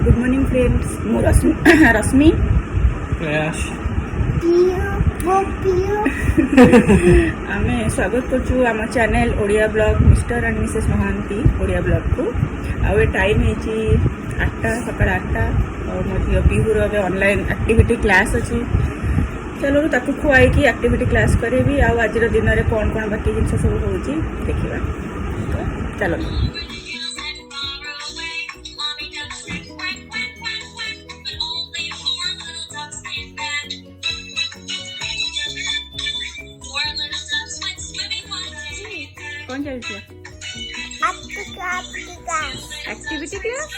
Good morning friends मु रश्मि प्रयास आमे स्वागत करछु आम channel Odia blog Mr and Mrs Mohanty Odia blog को आउ टाइम है 8टा सकाळ 8टा और मो झील पिहुर ऑनलाइन एक्टिविटी क्लास अच्छी चलो ताकू खुआई कि एक्टिविटी क्लास करेबी आज दिन में कौन कौन बाकी जिन सब हो देखा तो चलो कौन चलती है activity class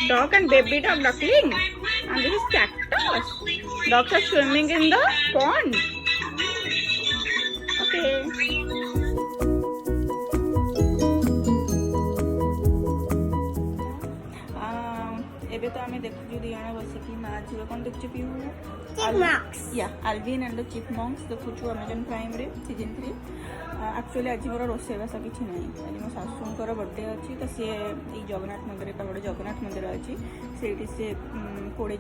dog and baby dog duckling and this is cactus. Dogs are swimming in the pond. Okay. एबे तो आमे देखु दी जणा बसिकी माँ झील कौन देखु पिहू चिपमंक्स या अल्विन एंड द चिपमंक्स देखु अमेजन प्राइम रे सीजन 3 एक्चुअली आज मोर रोषेबास किसी ना आज मो शाशुर बर्थडे अच्छी तो सी जगन्नाथ मंदिर बड़े जगन्नाथ मंदिर अच्छी से 20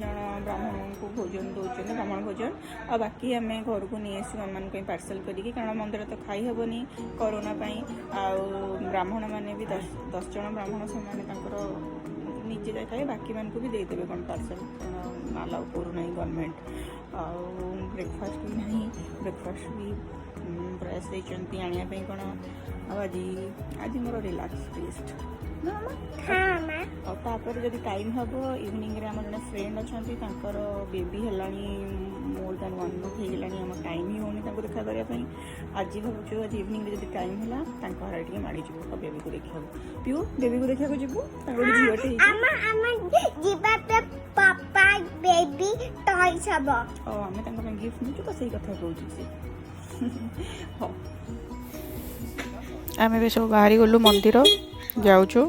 जन ब्राह्मण को भोजन दौरान ब्राह्मण भोजन और बाकी आम घर को नहीं आसू आम पार्सल करी कारण मंदिर तो खाई हेनी कोरोना ब्राह्मण मैंने भी 10 जन ब्राह्मण से निजे जाए बाकी मान को भी देदेवे कौन पार्सल कारण अलाउ करूना गवर्नमेंट ब्रेकफास्ट भी ना ब्रेकफास्ट भी प्रयास देती आने कौन आज आज मोर रिलैक्स टेस्ट और जब टाइम हम इवनिंग रे आम जन फ्रेंड अच्छा बेबी है मोर देन 1 month हो टाइम ही होनी देखा करने आज भावुँ आज इवनिंग जब टाइम है घर माड़ी जीव और बेबी को देखा पिहू बेबी को देखा जीवु झीटे आम गिफ्ट नहीं तो सही कथा कहूँ हाँ आम भी सब बाहरी गलु मंदिर जाऊँ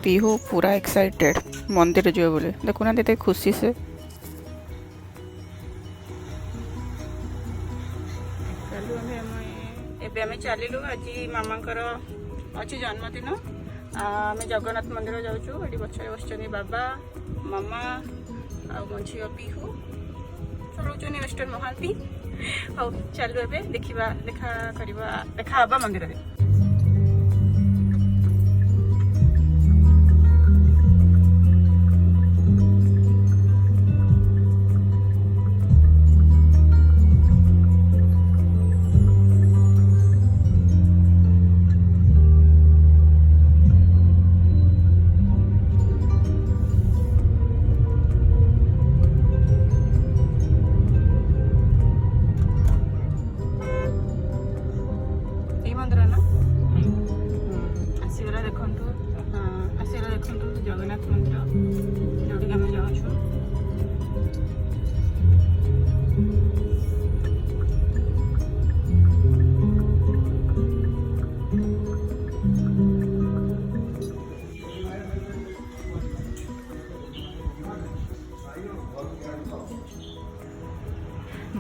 पिहू पूरा एक्साइटेड मंदिर जो बोले देखुना देते खुशी से चलू आज मामा अच्छी जन्मदिन आम जगन्नाथ मंदिर जाऊँ ये पछे बस बाबा मामा मो झी पिहू चलाऊँ मिस्टर महांती हाँ चलू ए देखा देखा मंदिर में जगन्नाथ मंदिर जो आम जाऊँ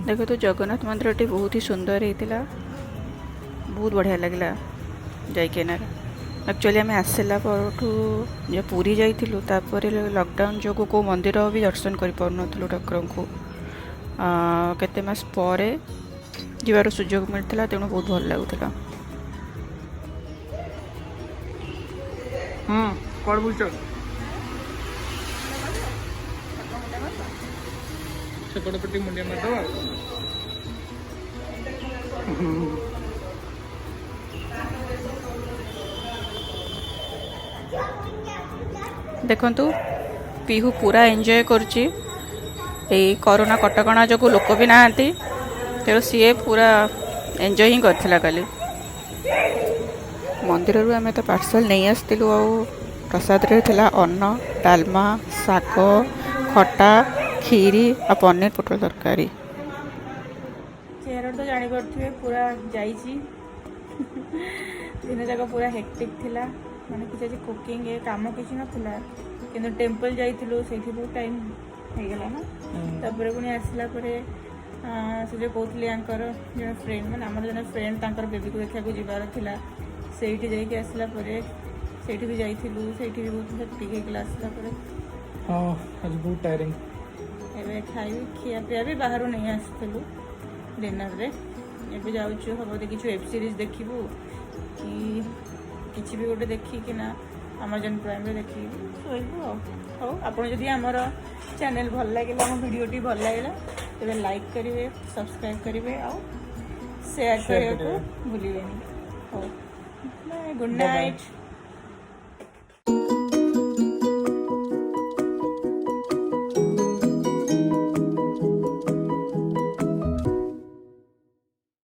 देखो तो जगन्नाथ मंदिर टी बहुत ही सुंदर होता बहुत बढ़िया लगला जाइकेना एक्चुअली आम आसला परठू जो पूरी जाइलु लॉकडाउन जो को मंदिर भी दर्शन कर पार्नु ठाकुर को केते मास परे जीवार सुजोग मिलता तेणु बहुत भल लगुला सेपटपट्टी मुंडिया मारदवा देखंतु पिहू पूरा एंजॉय करुच्ची कोरोना कटकणा जो लोक भी नहांती तेणु सी पूरा एंजॉय ही करथिला काली मंदिर रू आम तो पार्सल नहीं आसलु आ प्रसाद रे थिला अन्न डालमा साग खटा खीरी आ पनीर पोटल तरकारी चेहरा तो जानी पड़े पूरा जाइए दिन जाक पूरा हेक्टिक थिला ମାନେ କିଛି ଆଜି କୁକିଂ ଏ କାମ କିଛି ନଥିଲା କିନ୍ତୁ ଟେମ୍ପଲ୍ ଯାଇଥିଲୁ ସେଇଠି ବହୁତ ଟାଇମ୍ ହେଇଗଲା ନା ତାପରେ ପୁଣି ଆସିଲା ପରେ ସେ ଯେଉଁ କହୁଥିଲି ଆଙ୍କର ଜଣେ ଫ୍ରେଣ୍ଡ ମାନେ ଆମର ଜଣେ ଫ୍ରେଣ୍ଡ ତାଙ୍କର ବେବିକୁ ଦେଖିବାକୁ ଯିବାର ଥିଲା ସେଇଠି ଯାଇକି ଆସିଲା ପରେ ସେଇଠି ବି ଯାଇଥିଲୁ ସେଇଠି ବି ବହୁତ ହେକ୍ଟିକ୍ ହେଇଗଲା ଆସିଲା ପରେ ହଁ ଆଜି ବହୁତ ଟାୟାରିଂ ଏବେ ଖାଇବି ଖିଆପିଆ ବି ବାହାରୁ ନେଇ ଆସିଥିଲୁ ଡିନରରେ ଏବେ ଯାଉଛୁ ହବ କିଛି ୱେବ୍ ସିରିଜ୍ ଦେଖିବୁ କି କିଛି ବି ଗୋଟେ ଦେଖିକିନା ଆମାଜନ୍ ପ୍ରାଇମ୍ରେ ଦେଖିବୁ ଶୋଇବୁ ଆଉ ହଉ ଆପଣ ଯଦି ଆମର ଚ୍ୟାନେଲ୍ ଭଲ ଲାଗିଲା ଆମ ଭିଡ଼ିଓଟି ଭଲ ଲାଗିଲା ତେବେ ଲାଇକ୍ କରିବେ ସବସ୍କ୍ରାଇବ୍ କରିବେ ଆଉ ସେୟାର କରିବାକୁ ଭୁଲିବେନି ହଉ ଗୁଡ୍ ନାଇଟ୍